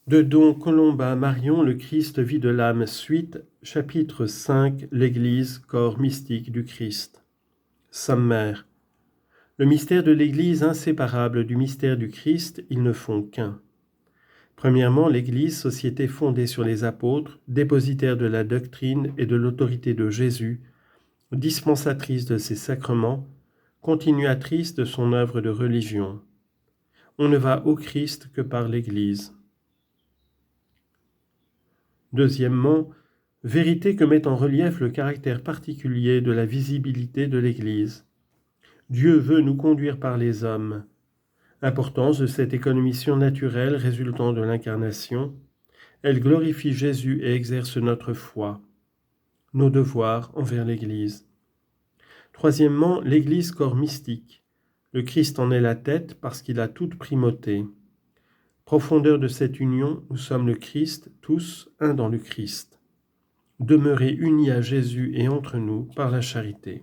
De Don Colomba Marion, le Christ vit de l'âme, suite, chapitre 5, l'Église, corps mystique du Christ. Sommaire. Le mystère de l'Église, inséparable du mystère du Christ, ils ne font qu'un. Premièrement, l'Église, société fondée sur les apôtres, dépositaire de la doctrine et de l'autorité de Jésus, dispensatrice de ses sacrements, continuatrice de son œuvre de religion. On ne va au Christ que par l'Église. Deuxièmement, vérité que met en relief le caractère particulier de la visibilité de l'Église. Dieu veut nous conduire par les hommes. Importance de cette économie surnaturelle résultant de l'incarnation, elle glorifie Jésus et exerce notre foi. Nos devoirs envers l'Église. Troisièmement, l'Église corps mystique. Le Christ en est la tête parce qu'il a toute primauté. Profondeur de cette union, nous sommes le Christ, tous un dans le Christ. Demeurer unis à Jésus et entre nous par la charité.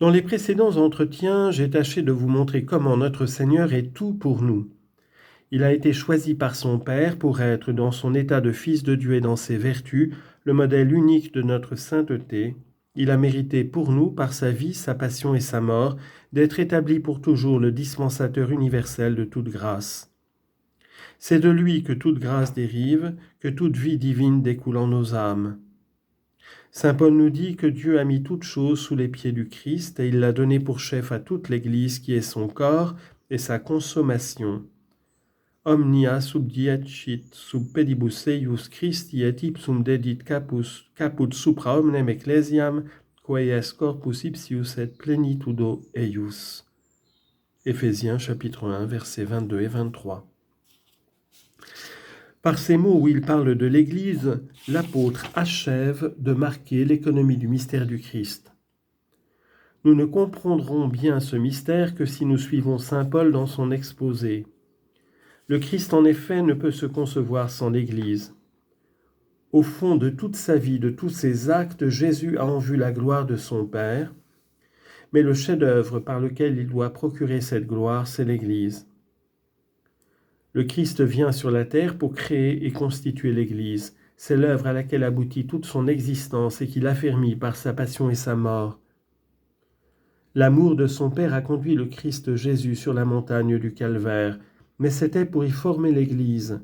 Dans les précédents entretiens, j'ai tâché de vous montrer comment notre Seigneur est tout pour nous. Il a été choisi par son Père pour être, dans son état de Fils de Dieu et dans ses vertus, le modèle unique de notre sainteté. Il a mérité pour nous, par sa vie, sa passion et sa mort, d'être établi pour toujours le dispensateur universel de toute grâce. C'est de lui que toute grâce dérive, que toute vie divine découle en nos âmes. Saint Paul nous dit que Dieu a mis toutes choses sous les pieds du Christ et il l'a donné pour chef à toute l'Église qui est son corps et sa consommation. Omnia subdiecit sub pedibus eius Christi et ipsum dedit caput supra omnem ecclesiam, quae est corpus ipsius et plenitudo eius. Éphésiens chapitre 1, versets 22 et 23. Par ces mots où il parle de l'Église, l'apôtre achève de marquer l'économie du mystère du Christ. Nous ne comprendrons bien ce mystère que si nous suivons saint Paul dans son exposé. Le Christ, en effet, ne peut se concevoir sans l'Église. Au fond de toute sa vie, de tous ses actes, Jésus a en vue la gloire de son Père, mais le chef-d'œuvre par lequel il doit procurer cette gloire, c'est l'Église. Le Christ vient sur la terre pour créer et constituer l'Église. C'est l'œuvre à laquelle aboutit toute son existence et qu'il affermit par sa passion et sa mort. L'amour de son Père a conduit le Christ Jésus sur la montagne du Calvaire, mais c'était pour y former l'Église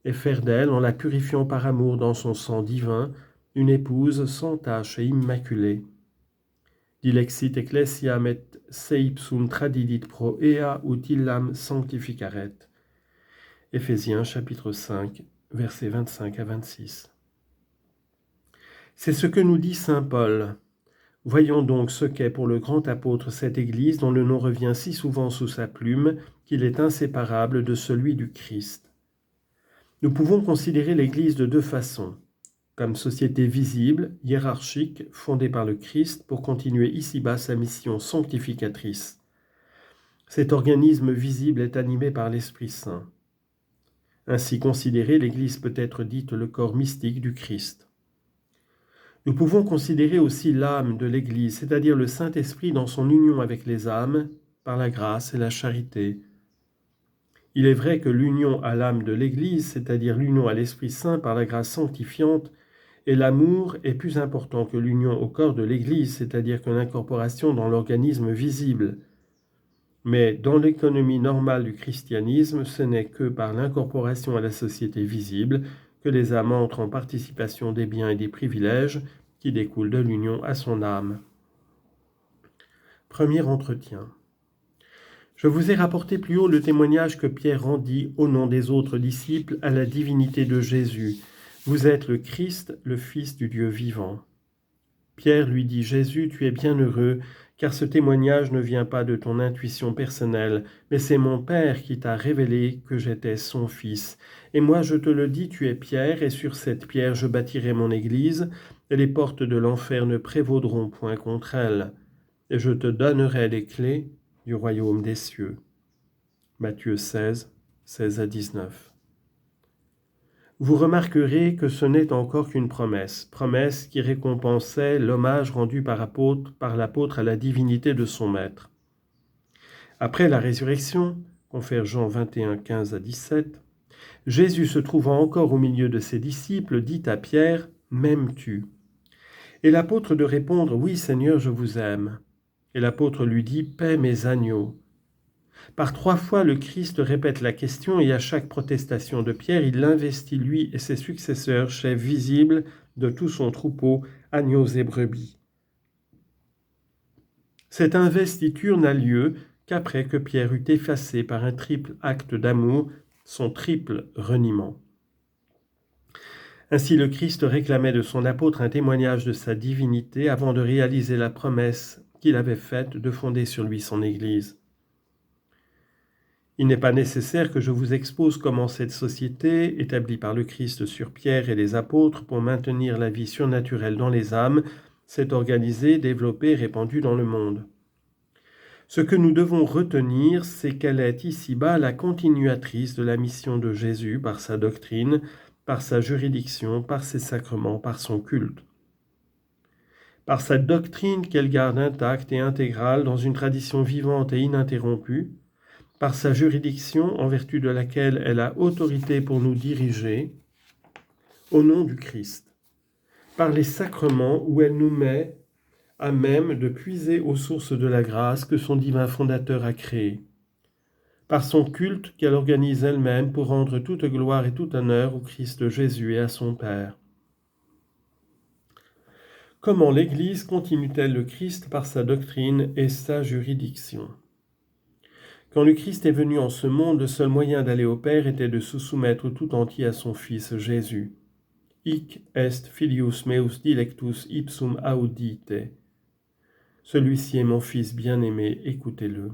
et faire d'elle, en la purifiant par amour dans son sang divin, une épouse sans tache et immaculée. Dilexit ecclesiam et se ipsum tradidit pro ea ut illam sanctificaret. Éphésiens chapitre 5, versets 25 à 26. C'est ce que nous dit saint Paul. Voyons donc ce qu'est pour le grand apôtre cette Église dont le nom revient si souvent sous sa plume qu'il est inséparable de celui du Christ. Nous pouvons considérer l'Église de deux façons, comme société visible, hiérarchique, fondée par le Christ pour continuer ici-bas sa mission sanctificatrice. Cet organisme visible est animé par l'Esprit Saint. Ainsi considérée, l'Église peut être dite le corps mystique du Christ. Nous pouvons considérer aussi l'âme de l'Église, c'est-à-dire le Saint-Esprit dans son union avec les âmes, par la grâce et la charité. Il est vrai que l'union à l'âme de l'Église, c'est-à-dire l'union à l'Esprit Saint par la grâce sanctifiante, et l'amour est plus important que l'union au corps de l'Église, c'est-à-dire que l'incorporation dans l'organisme visible. Mais dans l'économie normale du christianisme, ce n'est que par l'incorporation à la société visible que les âmes entrent en participation des biens et des privilèges qui découlent de l'union à son âme. Premier entretien. Je vous ai rapporté plus haut le témoignage que Pierre rendit au nom des autres disciples à la divinité de Jésus. Vous êtes le Christ, le Fils du Dieu vivant. Pierre lui dit, Jésus, tu es bien heureux, car ce témoignage ne vient pas de ton intuition personnelle, mais c'est mon Père qui t'a révélé que j'étais son Fils. Et moi je te le dis, tu es Pierre, et sur cette pierre je bâtirai mon Église, et les portes de l'enfer ne prévaudront point contre elle. Et je te donnerai les clés du royaume des cieux. Matthieu 16, 16 à 19. Vous remarquerez que ce n'est encore qu'une promesse qui récompensait l'hommage rendu par l'apôtre à la divinité de son maître. Après la résurrection, confère Jean 21, 15 à 17. Jésus, se trouvant encore au milieu de ses disciples, dit à Pierre, « M'aimes-tu » Et l'apôtre de répondre, « Oui, Seigneur, je vous aime. » Et l'apôtre lui dit, « Paie mes agneaux. » Par 3 fois, le Christ répète la question et à chaque protestation de Pierre, il l'investit lui et ses successeurs, chefs visibles de tout son troupeau, agneaux et brebis. Cette investiture n'a lieu qu'après que Pierre eut effacé par un triple acte d'amour son triple reniement. Ainsi le Christ réclamait de son apôtre un témoignage de sa divinité avant de réaliser la promesse qu'il avait faite de fonder sur lui son Église. Il n'est pas nécessaire que je vous expose comment cette société, établie par le Christ sur Pierre et les apôtres pour maintenir la vie surnaturelle dans les âmes, s'est organisée, développée, répandue dans le monde. Ce que nous devons retenir, c'est qu'elle est ici-bas la continuatrice de la mission de Jésus par sa doctrine, par sa juridiction, par ses sacrements, par son culte. Par sa doctrine qu'elle garde intacte et intégrale dans une tradition vivante et ininterrompue, par sa juridiction en vertu de laquelle elle a autorité pour nous diriger, au nom du Christ, par les sacrements où elle nous met à même de puiser aux sources de la grâce que son divin fondateur a créées, par son culte qu'elle organise elle-même pour rendre toute gloire et tout honneur au Christ Jésus et à son Père. Comment l'Église continue-t-elle le Christ par sa doctrine et sa juridiction ? Quand le Christ est venu en ce monde, le seul moyen d'aller au Père était de se soumettre tout entier à son Fils Jésus. Hic est filius meus dilectus ipsum audite. Celui-ci est mon Fils bien-aimé, écoutez-le.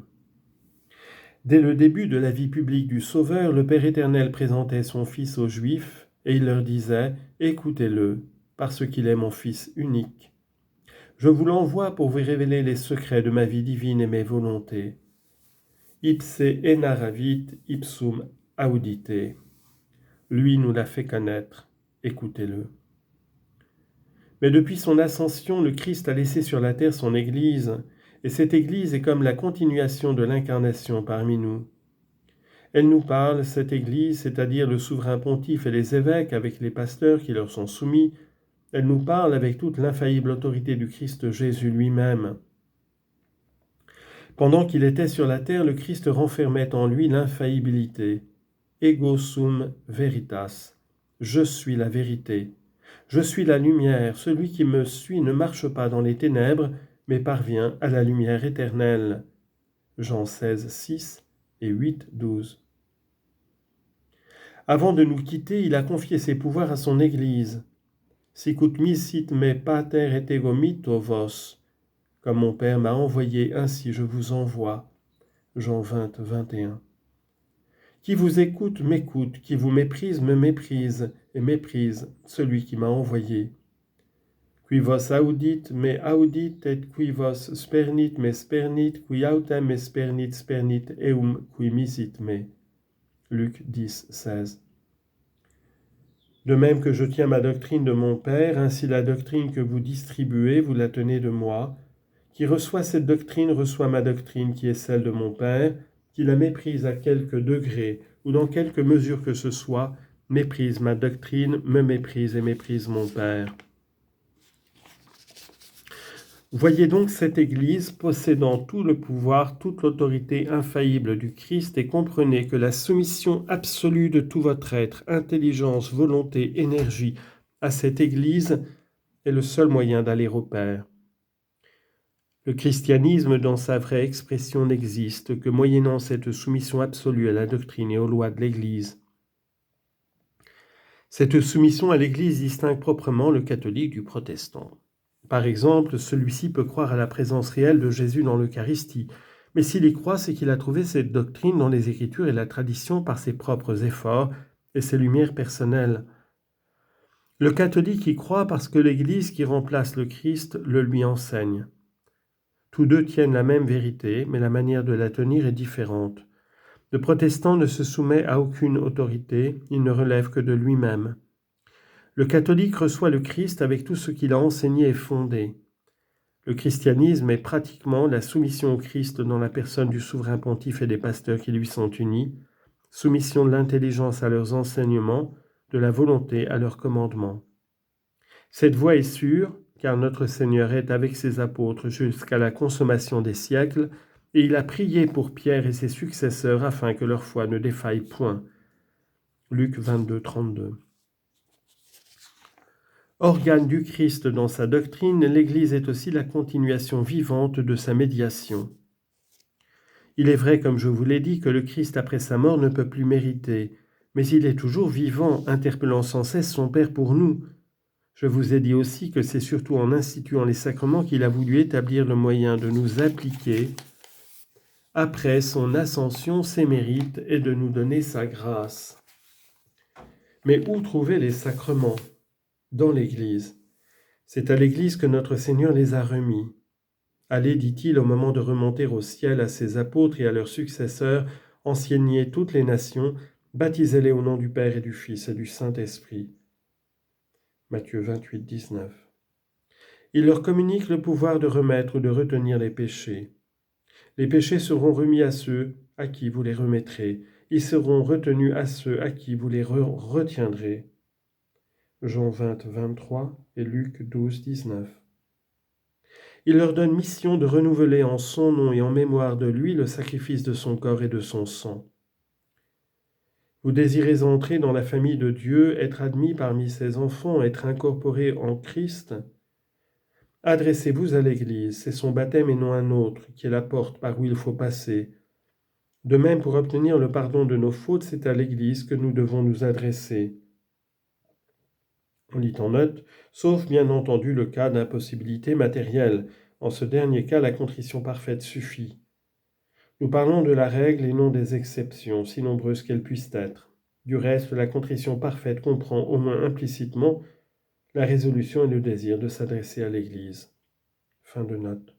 Dès le début de la vie publique du Sauveur, le Père éternel présentait son Fils aux Juifs et il leur disait « Écoutez-le, parce qu'il est mon Fils unique. Je vous l'envoie pour vous révéler les secrets de ma vie divine et mes volontés. » Ipse enaravit ipsum audite. Lui nous l'a fait connaître, écoutez-le. Mais depuis son ascension, le Christ a laissé sur la terre son Église, et cette Église est comme la continuation de l'incarnation parmi nous. Elle nous parle, cette Église, c'est-à-dire le souverain pontife et les évêques avec les pasteurs qui leur sont soumis, elle nous parle avec toute l'infaillible autorité du Christ Jésus lui-même. Pendant qu'il était sur la terre, le Christ renfermait en lui l'infaillibilité. Ego sum veritas. Je suis la vérité. Je suis la lumière. Celui qui me suit ne marche pas dans les ténèbres, mais parvient à la lumière éternelle. Jean 16, 6 et 8, 12. Avant de nous quitter, il a confié ses pouvoirs à son Église. Sicut misit me pater et ego mito vos. Comme mon Père m'a envoyé, ainsi je vous envoie. Jean 20, 21. Qui vous écoute, m'écoute, qui vous méprise, me méprise, et méprise celui qui m'a envoyé. Qui vos audit, me audit, et qui vos spernit, me spernit, qui autem me spernit, spernit, eum qui misit me. Luc 10, 16. De même que je tiens ma doctrine de mon Père, ainsi la doctrine que vous distribuez, vous la tenez de moi. Qui reçoit cette doctrine reçoit ma doctrine qui est celle de mon Père, qui la méprise à quelque degré ou dans quelque mesure que ce soit, méprise ma doctrine, me méprise et méprise mon Père. Voyez donc cette Église possédant tout le pouvoir, toute l'autorité infaillible du Christ et comprenez que la soumission absolue de tout votre être, intelligence, volonté, énergie à cette Église est le seul moyen d'aller au Père. Le christianisme, dans sa vraie expression, n'existe que moyennant cette soumission absolue à la doctrine et aux lois de l'Église. Cette soumission à l'Église distingue proprement le catholique du protestant. Par exemple, celui-ci peut croire à la présence réelle de Jésus dans l'Eucharistie, mais s'il y croit, c'est qu'il a trouvé cette doctrine dans les Écritures et la tradition par ses propres efforts et ses lumières personnelles. Le catholique y croit parce que l'Église qui remplace le Christ le lui enseigne. Tous deux tiennent la même vérité, mais la manière de la tenir est différente. Le protestant ne se soumet à aucune autorité, il ne relève que de lui-même. Le catholique reçoit le Christ avec tout ce qu'il a enseigné et fondé. Le christianisme est pratiquement la soumission au Christ dans la personne du souverain pontife et des pasteurs qui lui sont unis, soumission de l'intelligence à leurs enseignements, de la volonté à leurs commandements. Cette voie est sûre, car notre Seigneur est avec ses apôtres jusqu'à la consommation des siècles, et il a prié pour Pierre et ses successeurs afin que leur foi ne défaille point. Luc 22, 32. Organe du Christ dans sa doctrine, l'Église est aussi la continuation vivante de sa médiation. Il est vrai, comme je vous l'ai dit, que le Christ après sa mort ne peut plus mériter, mais il est toujours vivant, interpellant sans cesse son Père pour nous. Je vous ai dit aussi que c'est surtout en instituant les sacrements qu'il a voulu établir le moyen de nous appliquer, après son ascension, ses mérites et de nous donner sa grâce. Mais où trouver les sacrements ? Dans l'Église. C'est à l'Église que notre Seigneur les a remis. Allez, dit-il, au moment de remonter au ciel à ses apôtres et à leurs successeurs, enseignez toutes les nations, baptisez-les au nom du Père et du Fils et du Saint-Esprit. Matthieu 28, 19. Il leur communique le pouvoir de remettre ou de retenir les péchés. Les péchés seront remis à ceux à qui vous les remettrez. Ils seront retenus à ceux à qui vous les retiendrez. Jean 20, 23 et Luc 12, 19. Il leur donne mission de renouveler en son nom et en mémoire de lui le sacrifice de son corps et de son sang. Vous désirez entrer dans la famille de Dieu, être admis parmi ses enfants, être incorporé en Christ ? Adressez-vous à l'Église, c'est son baptême et non un autre qui est la porte par où il faut passer. De même, pour obtenir le pardon de nos fautes, c'est à l'Église que nous devons nous adresser. On lit en note, sauf bien entendu le cas d'impossibilité matérielle. En ce dernier cas, la contrition parfaite suffit. Nous parlons de la règle et non des exceptions, si nombreuses qu'elles puissent être. Du reste, la contrition parfaite comprend au moins implicitement la résolution et le désir de s'adresser à l'Église. Fin de note.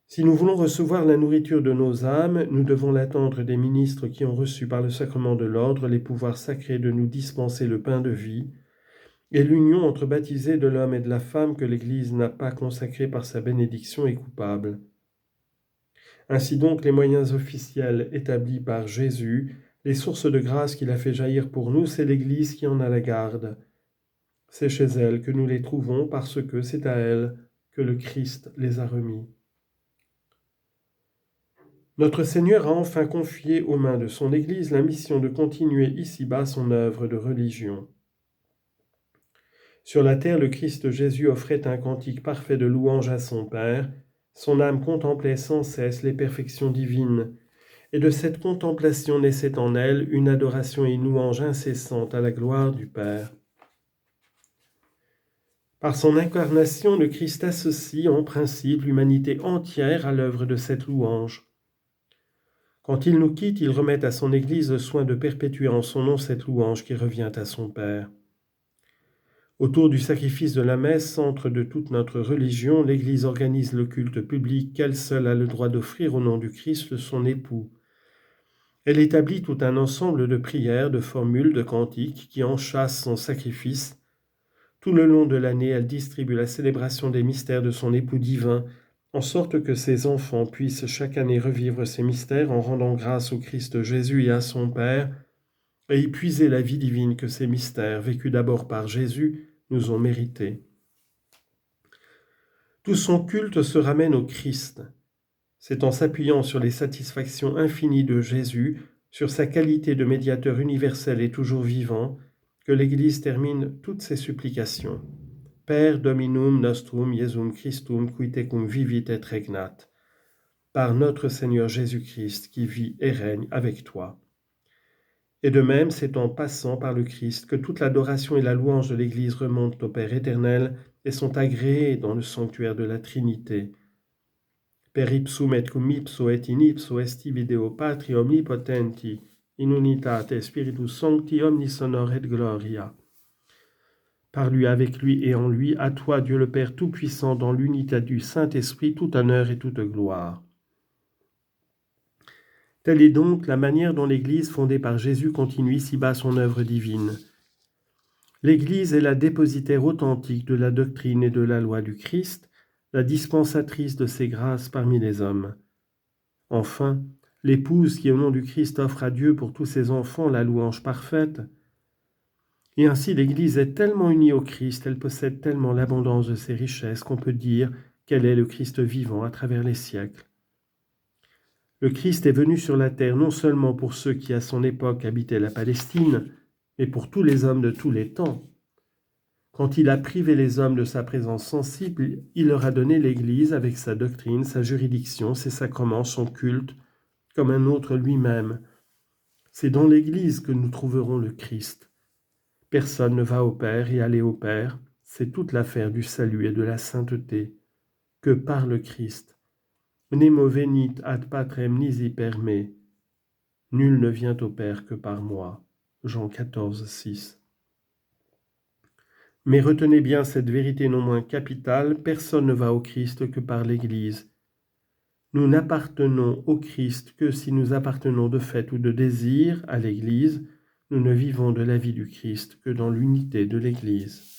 Si nous voulons recevoir la nourriture de nos âmes, nous devons l'attendre des ministres qui ont reçu par le sacrement de l'ordre les pouvoirs sacrés de nous dispenser le pain de vie, et l'union entre baptisés de l'homme et de la femme que l'Église n'a pas consacrée par sa bénédiction est coupable. Ainsi donc, les moyens officiels établis par Jésus, les sources de grâce qu'il a fait jaillir pour nous, c'est l'Église qui en a la garde. C'est chez elle que nous les trouvons parce que c'est à elle que le Christ les a remis. Notre Seigneur a enfin confié aux mains de son Église la mission de continuer ici-bas son œuvre de religion. Sur la terre, le Christ Jésus offrait un cantique parfait de louange à son Père. Son âme contemplait sans cesse les perfections divines, et de cette contemplation naissait en elle une adoration et une louange incessante à la gloire du Père. Par son incarnation, le Christ associe en principe l'humanité entière à l'œuvre de cette louange. Quand il nous quitte, il remet à son Église le soin de perpétuer en son nom cette louange qui revient à son Père. Autour du sacrifice de la messe, centre de toute notre religion, l'Église organise le culte public qu'elle seule a le droit d'offrir au nom du Christ, son époux. Elle établit tout un ensemble de prières, de formules, de cantiques qui enchâssent son sacrifice. Tout le long de l'année, elle distribue la célébration des mystères de son époux divin, en sorte que ses enfants puissent chaque année revivre ces mystères en rendant grâce au Christ Jésus et à son Père, et y puiser la vie divine que ces mystères, vécus d'abord par Jésus, nous ont mérités. Tout son culte se ramène au Christ. C'est en s'appuyant sur les satisfactions infinies de Jésus, sur sa qualité de médiateur universel et toujours vivant, que l'Église termine toutes ses supplications. Per Dominum nostrum Iesum Christum qui tecum vivit et regnat. Par notre Seigneur Jésus-Christ qui vit et règne avec toi. Et de même, c'est en passant par le Christ que toute l'adoration et la louange de l'Église remontent au Père éternel et sont agréées dans le sanctuaire de la Trinité. Per ipsum et cum ipso et in ipso esti video Patri omnipotenti, in unitate Spiritus Sancti omnis honor et gloria. Par lui, avec lui et en lui, à toi, Dieu le Père Tout-Puissant, dans l'unité du Saint-Esprit, tout honneur et toute gloire. Telle est donc la manière dont l'Église fondée par Jésus continue ici-bas son œuvre divine. L'Église est la dépositaire authentique de la doctrine et de la loi du Christ, la dispensatrice de ses grâces parmi les hommes. Enfin, l'épouse qui au nom du Christ offre à Dieu pour tous ses enfants la louange parfaite. Et ainsi l'Église est tellement unie au Christ, elle possède tellement l'abondance de ses richesses qu'on peut dire qu'elle est le Christ vivant à travers les siècles. Le Christ est venu sur la terre non seulement pour ceux qui à son époque habitaient la Palestine, mais pour tous les hommes de tous les temps. Quand il a privé les hommes de sa présence sensible, il leur a donné l'Église avec sa doctrine, sa juridiction, ses sacrements, son culte, comme un autre lui-même. C'est dans l'Église que nous trouverons le Christ. Personne ne va au Père et aller au Père, c'est toute l'affaire du salut et de la sainteté, que par le Christ. Nemo venit ad patrem nisi per me. Nul ne vient au Père que par moi. Jean 14, 6. Mais retenez bien cette vérité non moins capitale, personne ne va au Christ que par l'Église. Nous n'appartenons au Christ que si nous appartenons de fait ou de désir à l'Église. Nous ne vivons de la vie du Christ que dans l'unité de l'Église.